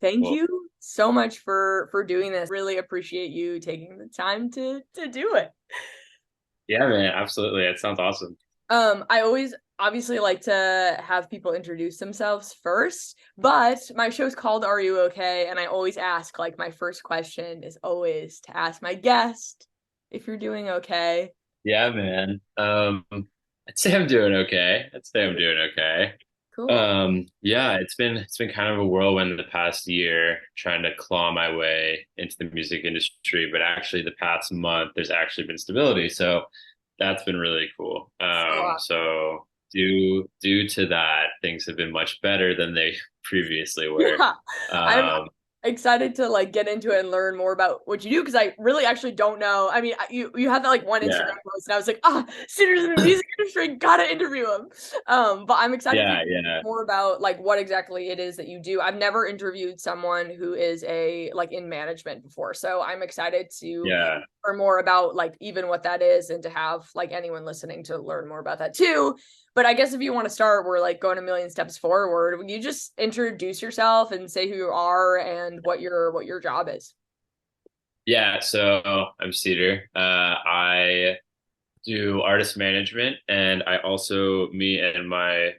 Thank Well, you so much for doing this. Really appreciate you taking the time to do it. yeah, man, absolutely. That sounds awesome. I always obviously like to have people introduce themselves first, but my show's called Are You Okay? And I always ask, like, my first question is always to ask my guest if you're doing okay. Yeah, man. I'd say I'm doing okay. I'd say I'm doing okay. Cool. Yeah, it's been kind of a whirlwind the past year trying to claw my way into the music industry, but actually the past month there's actually been stability. So that's been really cool. So So due to that, things have been much better than they previously were. yeah, I'm Um, excited to like get into it and learn more about what you do because I really actually don't know. I mean, you had that like one yeah, Instagram post and I was like, Cedar's in the music industry, gotta interview him. But I'm excited to yeah, hear yeah, more about like what exactly it is that you do. I've never interviewed someone who is a like in management before, so I'm excited to yeah. learn more about like even what that is and to have like anyone listening to learn more about that too. But I guess if you want to start, we're like going a million steps forward. Would you just introduce yourself and say who you are and what your job is? Yeah, so I'm Cedar. I do artist management, and I also, me and my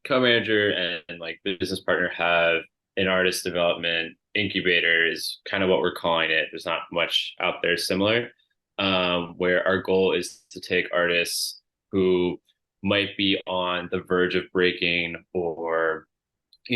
co-manager and like business partner have an artist development incubator is kind of what we're calling it. There's not much out there similar, where our goal is to take artists who might be on the verge of breaking or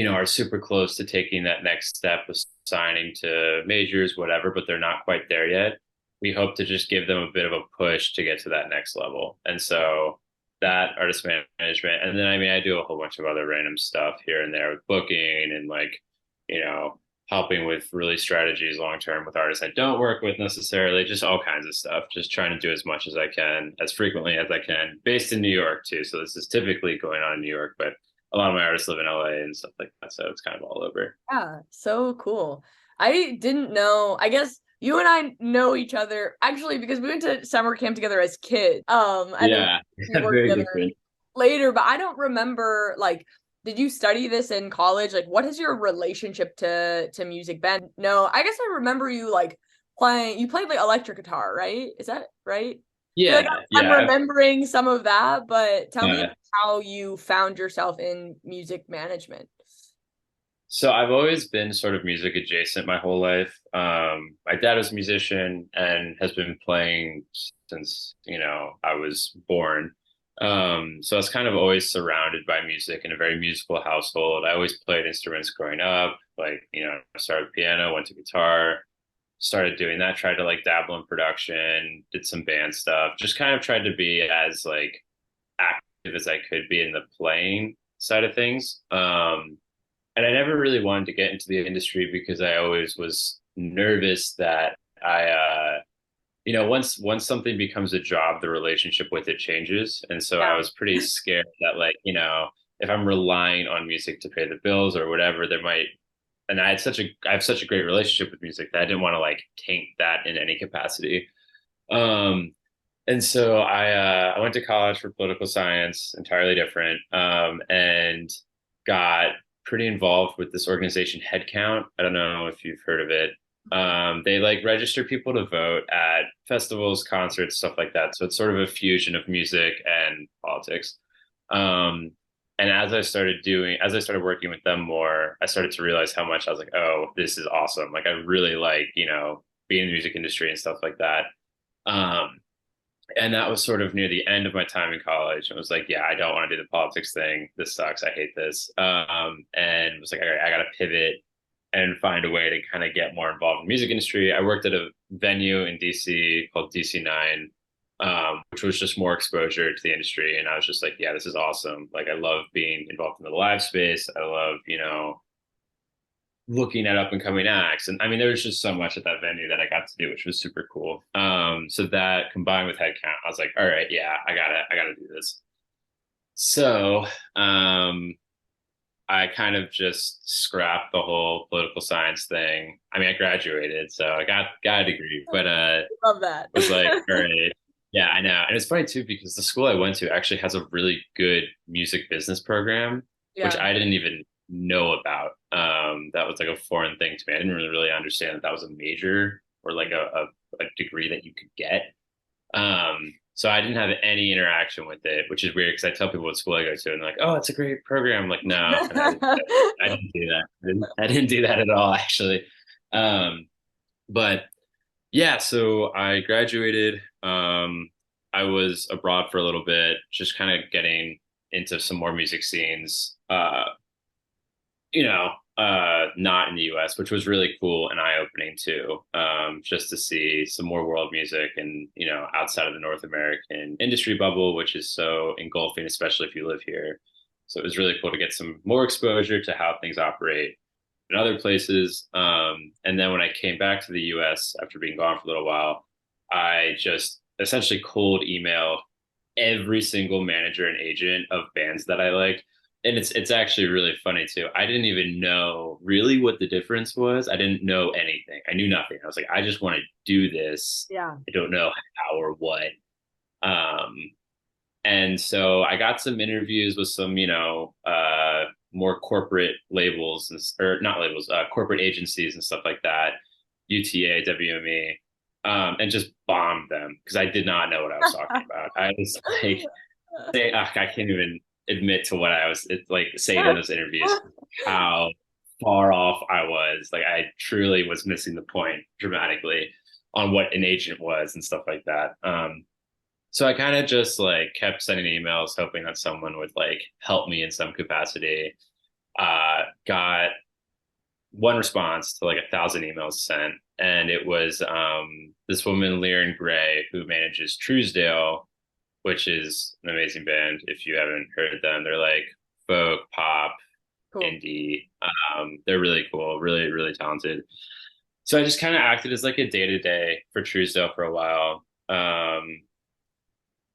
are super close to taking that next step of signing to majors, whatever, but they're not quite there yet. We hope to just give them a bit of a push to get to that next level. And so that artist management. And then, I mean, I do a whole bunch of other random stuff here and there with booking and like, you know, helping with really strategies long term with artists I don't work with necessarily, just all kinds of stuff, just trying to do as much as I can, as frequently as I can, based in New York too. So this is typically going on in New York, but a lot of my artists live in LA and stuff like that, so it's kind of all over. Yeah, so cool. I didn't know. I guess you and I know each other actually because we went to summer camp together as kids. And then Yeah, we worked very together different. later, but I don't remember like did you study this in college? Like what has your relationship to music been? No, I guess I remember you like playing you played like electric guitar, right? Is that right? I feel like Yeah, I'm yeah. remembering some of that, but tell me Uh, how you found yourself in music management. so I've always been sort of music adjacent my whole life. My dad was a musician and has been playing since, I was born. So I was kind of always surrounded by music in a very musical household. I always played instruments growing up, like, I started piano, went to guitar, started doing that, tried to like dabble in production, did some band stuff, just kind of tried to be as like active as I could be in the playing side of things. And I never really wanted to get into the industry because I always was nervous that once something becomes a job, the relationship with it changes. And so I Yeah. was pretty scared that like, if I'm relying on music to pay the bills or whatever, and I have such a great relationship with music that I didn't want to like taint that in any capacity. Um, and so I went to college for political science, entirely different, and got pretty involved with this organization, Headcount. I don't know if you've heard of it. They like register people to vote at festivals, concerts, stuff like that. So it's sort of a fusion of music and politics. Um, and as I started working with them more, I started to realize how much I was like, oh, this is awesome. Like I really like, being in the music industry and stuff like that. Um, and that was sort of near the end of my time in college. I was like, yeah, I don't want to do the politics thing. This sucks. I hate this. And was like, all right, I got to pivot and find a way to kind of get more involved in the music industry. I worked at a venue in DC called DC9, which was just more exposure to the industry. And I was just like, yeah, this is awesome. Like, I love being involved in the live space. I love, looking at up and coming acts. And I mean, there was just so much at that venue that I got to do, which was super cool. So that combined with headcount, I was like, all right, yeah, I gotta do this. So, I kind of just scrapped the whole political science thing. I mean, I graduated, so I got a degree, but Love that. was like, all right, yeah, I know. And it's funny too because the school I went to actually has a really good music business program, which Yeah. I didn't even know about. That was like a foreign thing to me. I didn't really understand that that was a major or like a degree that you could get. So I didn't have any interaction with it, which is weird because I tell people what school I go to and they're like, "Oh, it's a great program." I'm like, no, and I didn't do that. I didn't do that at all, actually. Um, but yeah, so I graduated. I was abroad for a little bit, just kind of getting into some more music scenes. You know, not in the US, which was really cool and eye-opening too. Just to see some more world music and, outside of the North American industry bubble, which is so engulfing, especially if you live here. So it was really cool to get some more exposure to how things operate in other places. And then when I came back to the US after being gone for a little while, I just essentially cold email every single manager and agent of bands that I liked. And it's actually really funny too. I didn't even know really what the difference was. I didn't know anything. I knew nothing. I was like, I just want to do this. Yeah. I don't know how or what. Um, and so I got some interviews with some, more corporate labels or not labels, corporate agencies and stuff like that, UTA, WME, and just bombed them because I did not know what I was talking about. I was like, I can't even admit to what I was like saying in those interviews, how far off I was. Like I truly was missing the point dramatically on what an agent was and stuff like that. So I kind of just like kept sending emails, hoping that someone would like help me in some capacity. Got one response to like 1,000 emails sent, and it was this woman, Lyran Gray, who manages Truesdale, which is an amazing band. If you haven't heard them, they're like folk, pop, Cool. indie. They're really cool, really, really talented. So I just kind of acted as like a day to day for Truesdale for a while.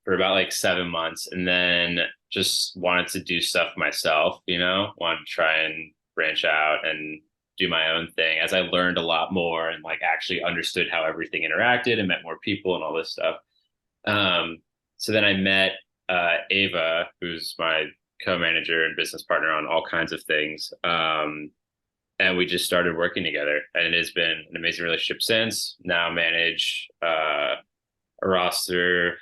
For about like 7 months and then just wanted to do stuff myself, wanted to try and branch out and do my own thing as I learned a lot more and like actually understood how everything interacted and met more people and all this stuff. Um, so then I met Ava, who's my co-manager and business partner on all kinds of things. And we just started working together and it has been an amazing relationship since. Now manage a roster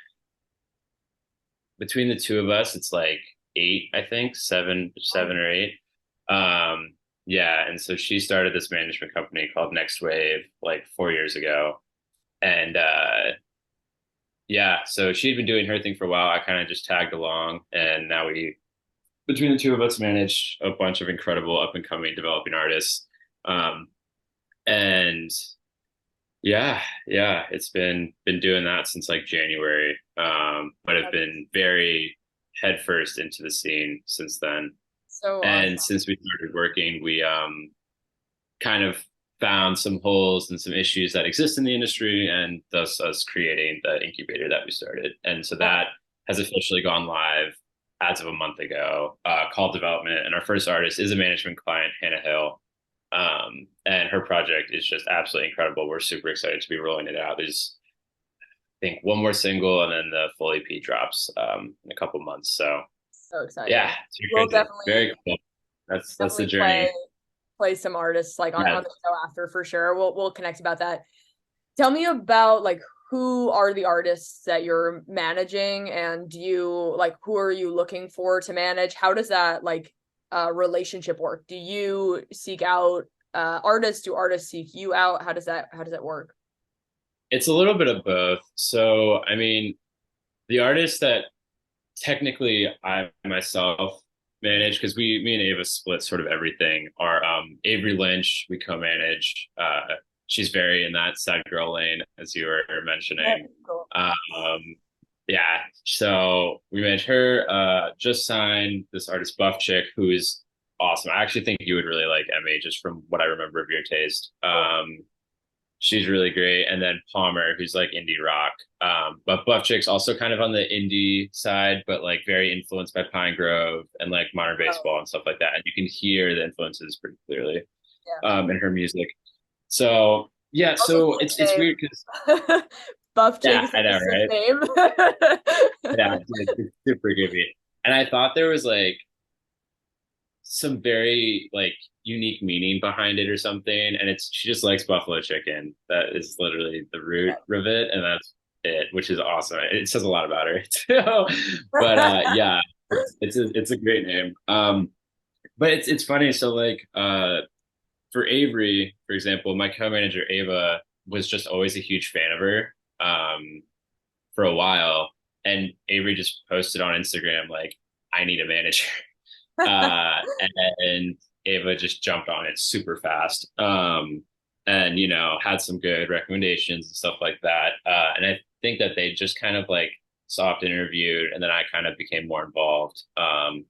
between the two of us, it's like eight, I think, seven or eight. Yeah, and so she started this management company called Next Wave like 4 years ago, and yeah, so she'd been doing her thing for a while. I kind of just tagged along, and now we, between the two of us, manage a bunch of incredible up and coming developing artists. Um, and yeah, it's been doing that since like January. But I've been very headfirst into the scene since then. So And awesome. since we started working, we kind of found some holes and some issues that exist in the industry, and thus us creating the incubator that we started. And so that has officially gone live as of a month ago, called Development. And our first artist is a management client, Hannah Hill. And her project is just absolutely incredible. We're super excited to be rolling it out. There's, I think, one more single, and then the full EP drops in a couple months. So So yeah, exciting. it's pretty We'll crazy. Very definitely cool. That's the definitely play journey. play some artists like Yeah. on the show after for sure. We'll connect about that. Tell me about like who are the artists that you're managing and do you like who are you looking for to manage? How does that like relationship work? Do you seek out artists? Do artists seek you out? How does that work? It's a little bit of both. So, I mean, the artists that technically I myself manage, because me and Ava split sort of everything, are Avery Lynch, we co-manage. She's very in that sad girl lane, as you were Yeah, mentioning. cool. Um, yeah, so we manage her. Just signed this artist Buff Chick, who is awesome. I actually think you would really like Emmy, just from what I remember of your taste. Cool. She's really great. And then Palmer, who's like indie rock. But Buff Chick's also kind of on the indie side, but like very influenced by Pine Grove and like modern Oh, baseball and stuff like that. And you can hear the influences pretty clearly yeah. in her music. So yeah, Also so sick it's weird because name. Buff Jake yeah, is I such a know, sick right? name. Yeah, it's super goofy. And I thought there was like some very like unique meaning behind it or something. And it's she just likes buffalo chicken. That is literally the root of it, and that's it, which is awesome. It says a lot about her too. But yeah, it's a great name. But it's funny. So like for Avery, for example, my co-manager Ava was just always a huge fan of her for a while, and Avery just posted on Instagram like, "I need a manager," and Ava just jumped on it super fast, and had some good recommendations and stuff like that. And I think that they just kind of like soft interviewed, and then I kind of became more involved, and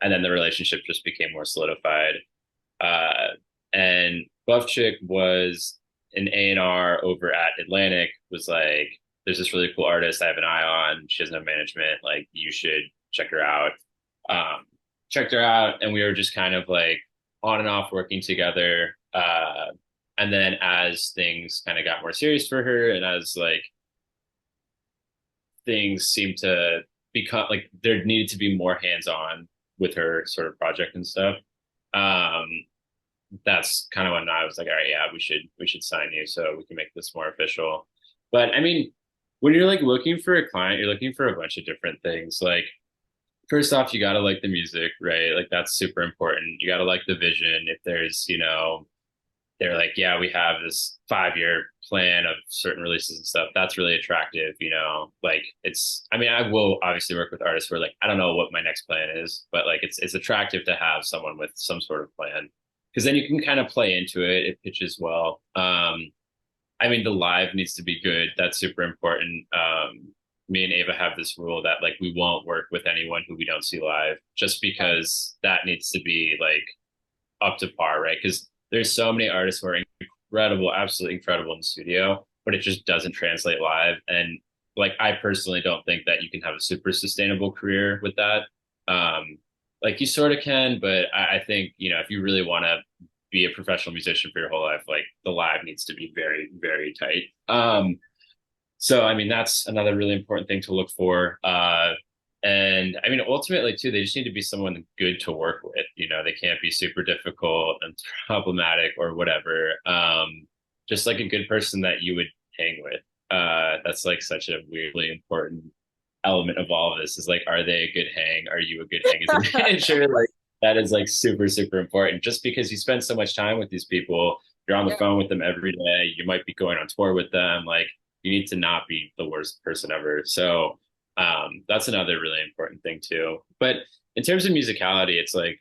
then the relationship just became more solidified. Uh, and Buff Chick was an A&R over at Atlantic, was like, there's this really cool artist I have an eye on. She has no management. Like, you should check her out. Checked her out, and we were just kind of like on and off working together. And then as things kind of got more serious for her, and as like things seemed to become like there needed to be more hands on with her sort of project and stuff. Um, that's kind of when I was like, all right, yeah, we should sign you so we can make this more official. But I mean, when you're like looking for a client, you're looking for a bunch of different things. Like first off, you gotta like the music, right? Like that's super important. You gotta like the vision. If there's, they're like, yeah, we have this 5-year plan of certain releases and stuff. That's really attractive, like I mean, I will obviously work with artists who are like, I don't know what my next plan is, but like it's attractive to have someone with some sort of plan because then you can kind of play into it. It pitches well. I mean, the live needs to be good. That's super important. Me and Ava have this rule that like we won't work with anyone who we don't see live just because that needs to be like up to par, right? Because there's so many artists who are incredible, absolutely incredible in the studio, but it just doesn't translate live. And like I personally don't think that you can have a super sustainable career with that. Like you sort of can, but I think, if you really want to be a professional musician for your whole life, like the live needs to be very, very tight. So I mean that's another really important thing to look for. And I mean, ultimately, too, they just need to be someone good to work with. They can't be super difficult and problematic or whatever. Just like a good person that you would hang with. That's like such a weirdly important element of all of this is like, are they a good hang? Are you a good hang as a manager? Like, that is like super, super important. Just because you spend so much time with these people, you're on the Yeah. phone with them every day, you might be going on tour with them. Like, you need to not be the worst person ever. So, that's another really important thing too. But in terms of musicality, it's like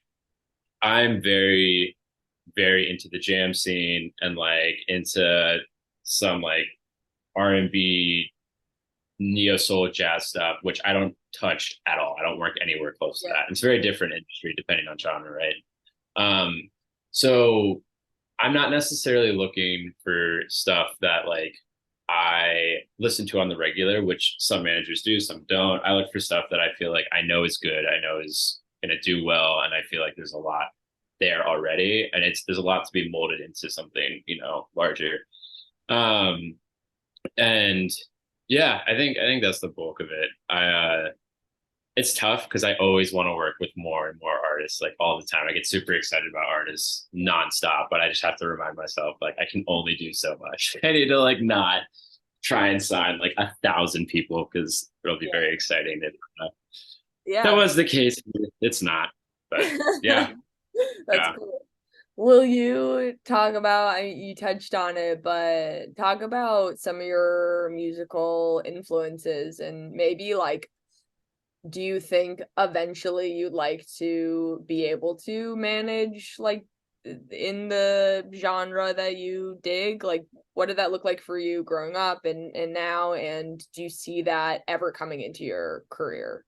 I'm very, very into the jam scene and like into some like R&B, neo soul jazz stuff, which I don't touch at all. I don't work anywhere close to Yeah. that. It's a very different industry depending on genre, right? Um, so I'm not necessarily looking for stuff that like I listen to on the regular, which some managers do, some don't. I look for stuff that I feel like I know is good, I know is going to do well, and I feel like there's a lot there already, and there's a lot to be molded into something, larger. Um, and yeah, I think that's the bulk of it. It's tough because I always want to work with more and more artists like all the time. I get super excited about artists nonstop, but I just have to remind myself like I can only do so much. I need to like not try and sign like 1,000 people because it'll be Yeah. very exciting if that Yeah. was the case. It's not, but yeah, That's yeah. cool. Will you talk about, you touched on it, but talk about some of your musical influences and maybe like, do you think eventually you'd like to be able to manage like in the genre that you dig? Like, what did that look like for you growing up and now? And do you see that ever coming into your career?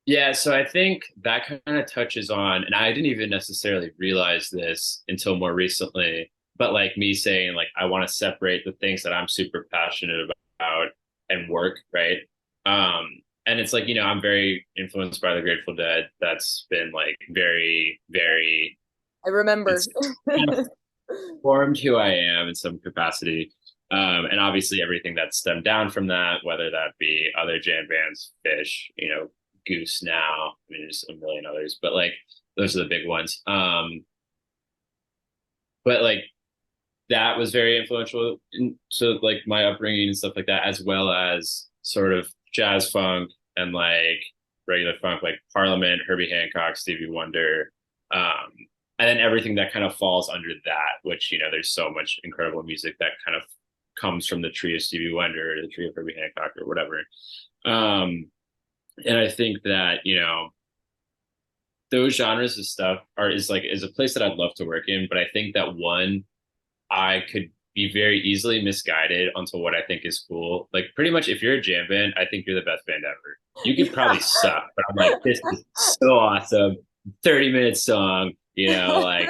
Yeah, so I think that kind of touches on, and I didn't even necessarily realize this until more recently, but like me saying, like, I want to separate the things that I'm super passionate about and work, right? Um, and it's like, I'm very influenced by the Grateful Dead. That's been like very, very, I remember. it's kind of formed who I am in some capacity. And obviously everything that stemmed down from that, whether that be other jam bands, Fish, Goose now, I mean, there's a million others, but like Those are the big ones. But like that was very influential in so like my upbringing and stuff like that, as well as sort of jazz funk and like regular funk, like Parliament, Herbie Hancock, Stevie Wonder, um, and then everything that kind of falls under that. Which there's so much incredible music that kind of comes from the tree of Stevie Wonder, or the tree of Herbie Hancock, or whatever. Um, and I think that those genres of stuff is a place that I'd love to work in, but I think that one I could be very easily misguided onto what I think is cool. Like pretty much if you're a jam band, I think you're the best band ever. You could probably suck, but I'm like, this is so awesome. 30-minute song, like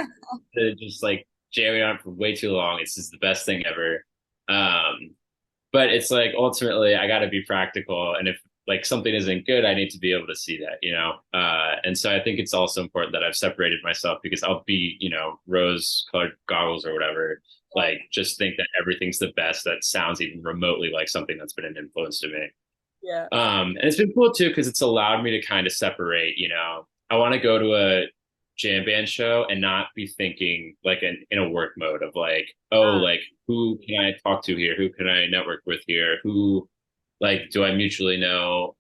just like jamming on for way too long. It's just the best thing ever. Um, but it's like ultimately I gotta be practical. And if like something isn't good, I need to be able to see that. And so I think it's also important that I've separated myself because I'll be, rose colored goggles or whatever, like just think that everything's the best that sounds even remotely like something that's been an influence to me. Yeah. And it's been cool too because it's allowed me to kind of separate. I want to go to a jam band show and not be thinking like in a work mode of like, oh, like who can I talk to here? Who can I network with here? Who like do I mutually know?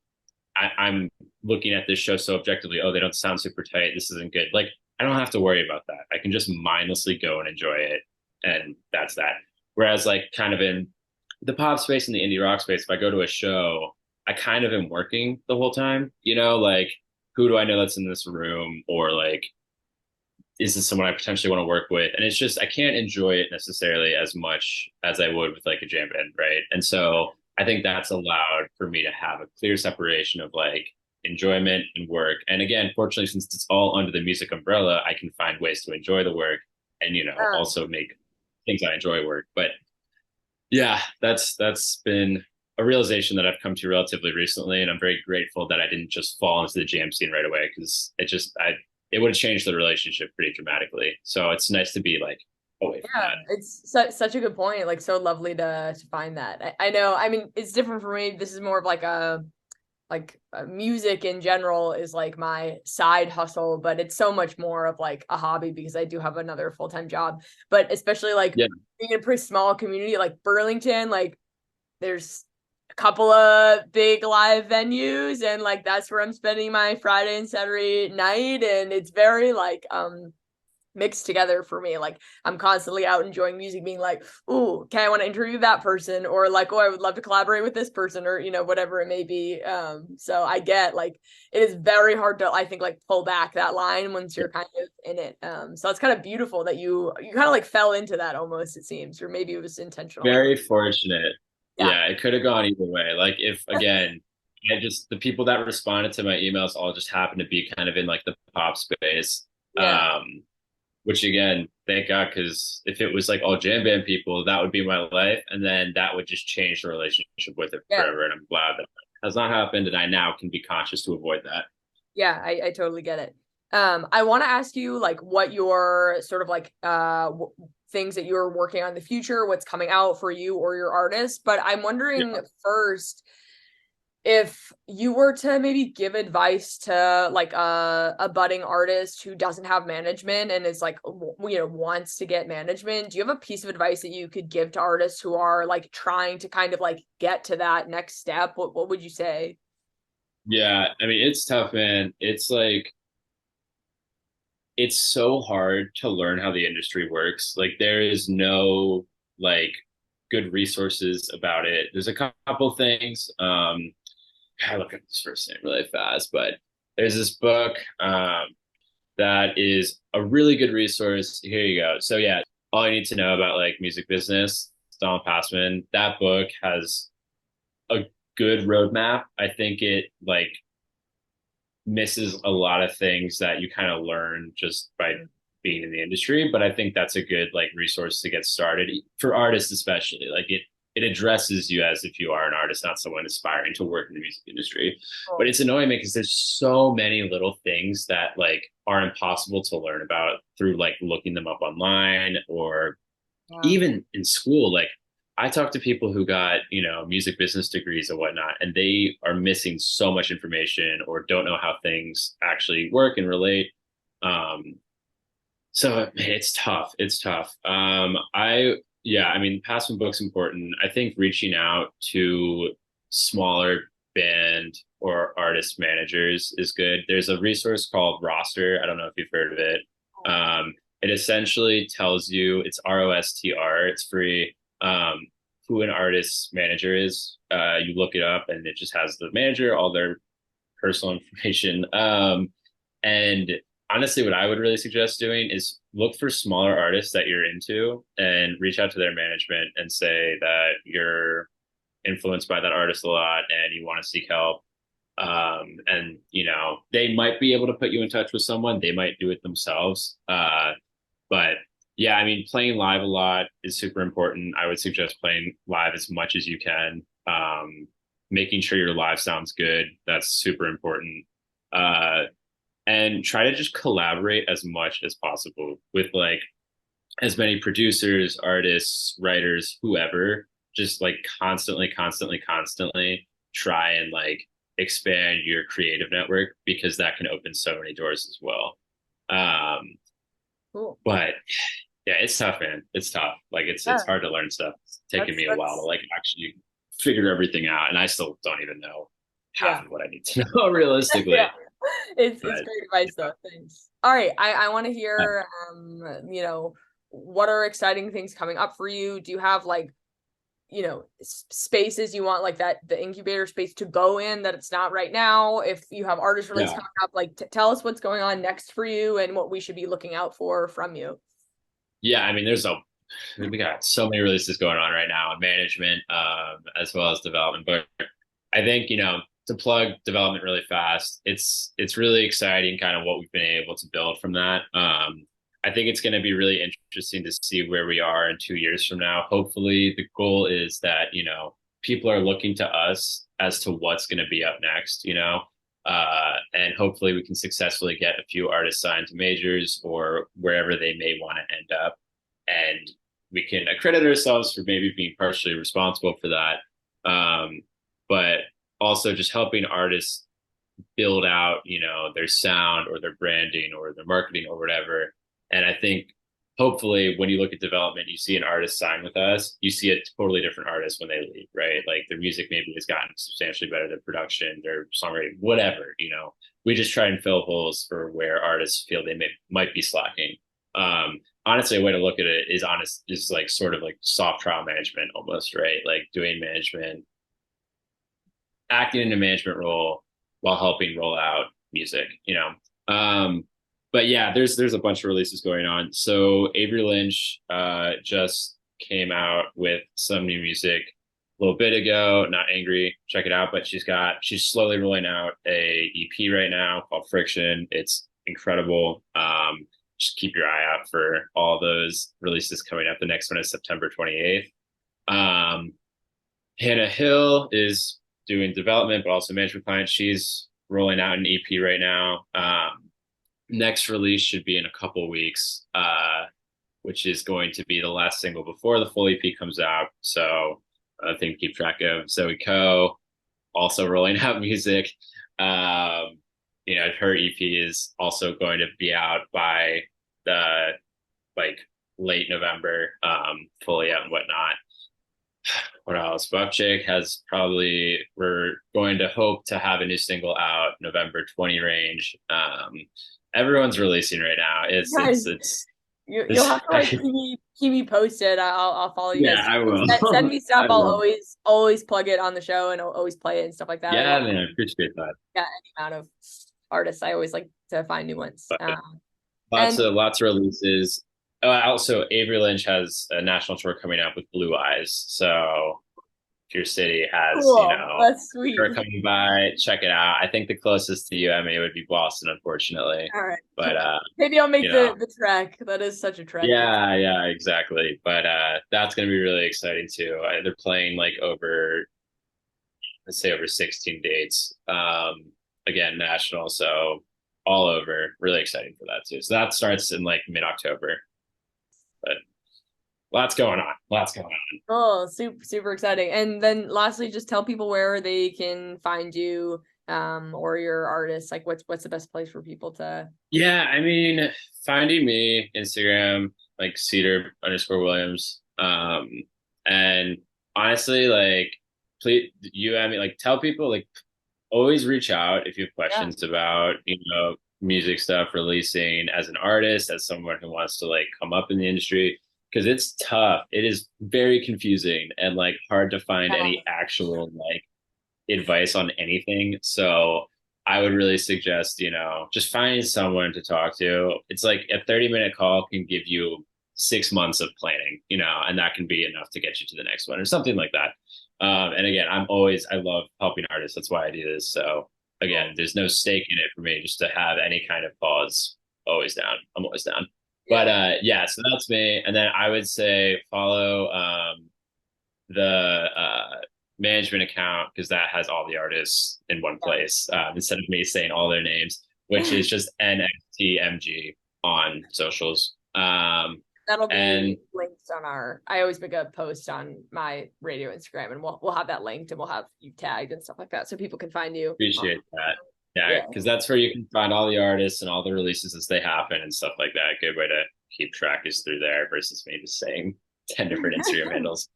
I'm looking at this show so objectively. Oh, they don't sound super tight. This isn't good. Like I don't have to worry about that. I can just mindlessly go and enjoy it, and that's that. Whereas like kind of in the pop space and the indie rock space, if I go to a show, I kind of am working the whole time. Like who do I know that's in this room, or like is this someone I potentially want to work with? And it's just I can't enjoy it necessarily as much as I would with like a jam band, right? And so I think that's allowed for me to have a clear separation of like enjoyment and work. And again, fortunately, since it's all under the music umbrella, I can find ways to enjoy the work and also make things I enjoy work. But yeah, that's been a realization that I've come to relatively recently, and I'm very grateful that I didn't just fall into the jam scene right away because it would have changed the relationship pretty dramatically. So it's nice to be like away from Yeah, that. it's such a good point. Like so lovely to find that. I know. I mean, it's different for me. This is more of like music in general is like my side hustle, but it's so much more of like a hobby because I do have another full-time job. But especially like Yeah, being in a pretty small community like Burlington, like there's a couple of big live venues and like that's where I'm spending my Friday and Saturday night, and it's very like mixed together for me. Like I'm constantly out enjoying music, being like, "Ooh, okay, I want to interview that person," or like, "Oh, I would love to collaborate with this person," or whatever it may be. So I get like it is very hard to I think like pull back that line once you're kind of in it. So it's kind of beautiful that you kind of like fell into that almost it seems, or maybe it was intentional. very fortunate. Yeah. Yeah, it could have gone either way. Like if again, the people that responded to my emails all just happened to be kind of in like the pop space. Yeah. Um, which again, thank God, because if it was like all jam band people, that would be my life, and then that would just change the relationship with it Yeah. forever. And I'm glad that has not happened, and I now can be conscious to avoid that. Yeah, I totally get it. I want to ask you like what your sort of like things that you're working on in the future, what's coming out for you or your artist. But I'm wondering Yeah, first if you were to maybe give advice to like a budding artist who doesn't have management and is like wants to get management, do you have a piece of advice that you could give to artists who are like trying to kind of like get to that next step? What would you say? yeah. I mean, it's tough, man. It's like it's so hard to learn how the industry works. Like there is no like good resources about it. There's a couple things. I look up this first name really fast, but there's this book that is a really good resource. Here you go. So yeah, all you need to know about like music business, Donald Passman. That book has a good roadmap. I think it like misses a lot of things that you kind of learn just by being in the industry, but I think that's a good like resource to get started for artists especially. Like it addresses you as if you are an artist, not someone aspiring to work in the music industry. But it's annoying because there's so many little things that like are impossible to learn about through like looking them up online or Yeah. even in school. Like I talk to people who got, music business degrees and whatnot, and they are missing so much information or don't know how things actually work and relate. So man, it's tough. It's tough. Yeah, I mean, passing book's important. I think reaching out to smaller band or artist managers is good. There's a resource called Roster. I don't know if you've heard of it. It essentially tells you, it's ROSTR, it's free, who an artist's manager is. You look it up and it just has the manager, all their personal information. And honestly, what I would really suggest doing is look for smaller artists that you're into and reach out to their management and say that you're influenced by that artist a lot and you want to seek help. And they might be able to put you in touch with someone. They might do it themselves. But yeah, I mean, playing live a lot is super important. I would suggest playing live as much as you can. Making sure your live sounds good. That's super important. Uh, and try to just collaborate as much as possible with like as many producers, artists, writers, whoever. Just like constantly try and like expand your creative network because that can open so many doors as well. Um, Cool. but yeah, it's tough, man. It's tough. Like it's Yeah, hard to learn stuff. It's taken me a while to that's like actually figure everything out, and I still don't even know yeah. half of what I need to know realistically. Yeah. It's But great advice though. Thanks. All right. I want to yeah, hear what are exciting things coming up for you? Do you have like, spaces you want like that the incubator space to go in that it's not right now? If you have artist release yeah. coming up, like tell us what's going on next for you and what we should be looking out for from you. Yeah, I mean, we got so many releases going on right now in management, as well as development. But I think, to plug development really fast, it's really exciting kind of what we've been able to build from that. I think it's going to be really interesting to see where we are in 2 years from now. Hopefully, the goal is that, people are looking to us as to what's going to be up next, and hopefully we can successfully get a few artists signed to majors or wherever they may want to end up. And we can accredit ourselves for maybe being partially responsible for that. But also just helping artists build out, their sound or their branding or their marketing or whatever. And I think hopefully when you look at development, you see an artist sign with us, you see a totally different artist when they leave, right? Like their music maybe has gotten substantially better, their production, their songwriting, whatever, we just try and fill holes for where artists feel they might be slacking. Honestly, a way to look at it is like sort of like soft trial management almost, right? Like doing management, acting in a management role while helping roll out music. But yeah, there's a bunch of releases going on. So Avery Lynch just came out with some new music a little bit ago. Not Angry, check it out. But she's slowly rolling out a EP right now called Friction. It's incredible. Just keep your eye out for all those releases coming up. The next one is September 28th. Hannah Hill is doing development, but also management client. She's rolling out an EP right now. Next release should be in a couple weeks, which is going to be the last single before the full EP comes out. So I think keep track of Zoe Ko, also rolling out music. Her EP is also going to be out by the like late November, fully out and whatnot. What else? Buckchick we're going to hope to have a new single out November 20 range. Everyone's releasing right now. Guys, you'll have to like keep me posted. I'll follow you guys. Yeah, I will. Send me stuff. I I'll will. always plug it on the show and I'll always play it and stuff like that. I Yeah, love man, I appreciate that. any amount of artists. I always like to find new ones. But And lots of releases. Also, Avery Lynch has a national tour coming up with Blue Eyes. So if your city has, cool. That's sweet. tour coming by, check it out. I think the closest to you, Emmy, would be Boston, unfortunately. All right. But Maybe I'll make the trek. That is such a trek. yeah, exactly. But that's gonna be really exciting too. They're playing like let's say over 16 dates. Again, national, so all over. Really exciting for that too. So that starts in like mid-October. But lots going on. Lots going on. Oh, super exciting. And then lastly, just tell people where they can find you or your artists? Like what's the best place for people to? Yeah, I mean, finding me Instagram like Cedar_Williams. And honestly, like, please, I mean, like, tell people like always reach out if you have Yeah. questions about music stuff, releasing as an artist, as someone who wants to like come up in the industry, because it's tough. It is very confusing and like hard to find Yeah. any actual like advice on anything. So I would really suggest, just finding someone to talk to. It's like a 30-minute call can give you 6 months of planning, and that can be enough to get you to the next one or something like that. And again, I love helping artists. That's why I do this. So again, there's no stake in it for me just to have any kind of cause. Always down. I'm always down. But Yeah. yeah, so that's me. And then I would say follow the management account because that has all the artists in one place instead of me saying all their names, which is just NXTMG on socials. That'll And be linked on I always make a post on my radio Instagram, and we'll have that linked, and we'll have you tagged and stuff like that so people can find you. appreciate that. Yeah, Yeah. because that's where you can find all the artists and all the releases as they happen and stuff like that. Good way to keep track is through there versus me just saying 10 different Instagram handles.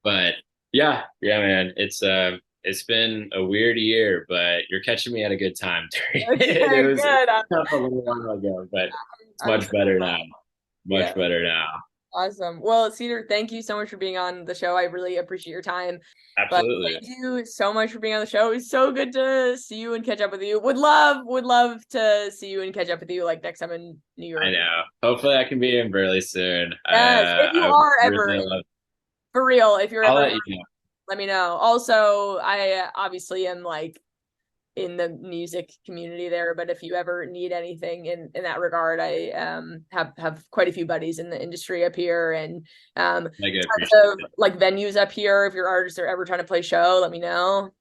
But yeah, man, it's been a weird year, but you're catching me at a good time during it. Okay, It was good. tough a little while ago, but it's I'm much so better glad. now. Yeah. Much better now. Awesome. Well, Cedar, thank you so much for being on the show. I really appreciate your time. But Absolutely. thank you so much for being on the show. It was so good to see you and catch up with you. Would love to see you and catch up with you like next time in New I York. know. Hopefully I can be in Burley soon. Yes, if you I are ever really love. for real, if you're I'll ever, let you know. let me know. Also, I obviously am like in the music community there, but if you ever need anything in that regard, I have quite a few buddies in the industry up here, and I can tons appreciate of it. like venues up here. If your artists are ever trying to play show, let me know.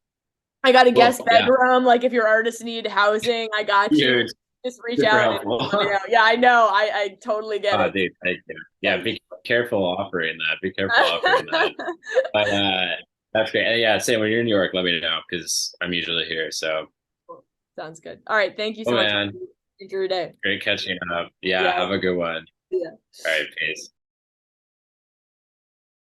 I got a guest Cool. Yeah. bedroom. Like if your artists need housing, I got you. Huge. Just reach Super out and helpful. let me know. Yeah, I know. I totally get Oh, it. dude, thank you. Yeah, Thank be careful offering that. Be careful offering that. But that's great. And yeah, say when you're in New York, let me know because I'm usually here. So, you. Sounds good. All right. Thank you oh so much. man, Enjoy your day. great catching up. Yeah, Yeah. have a good one. Yeah. All right, peace.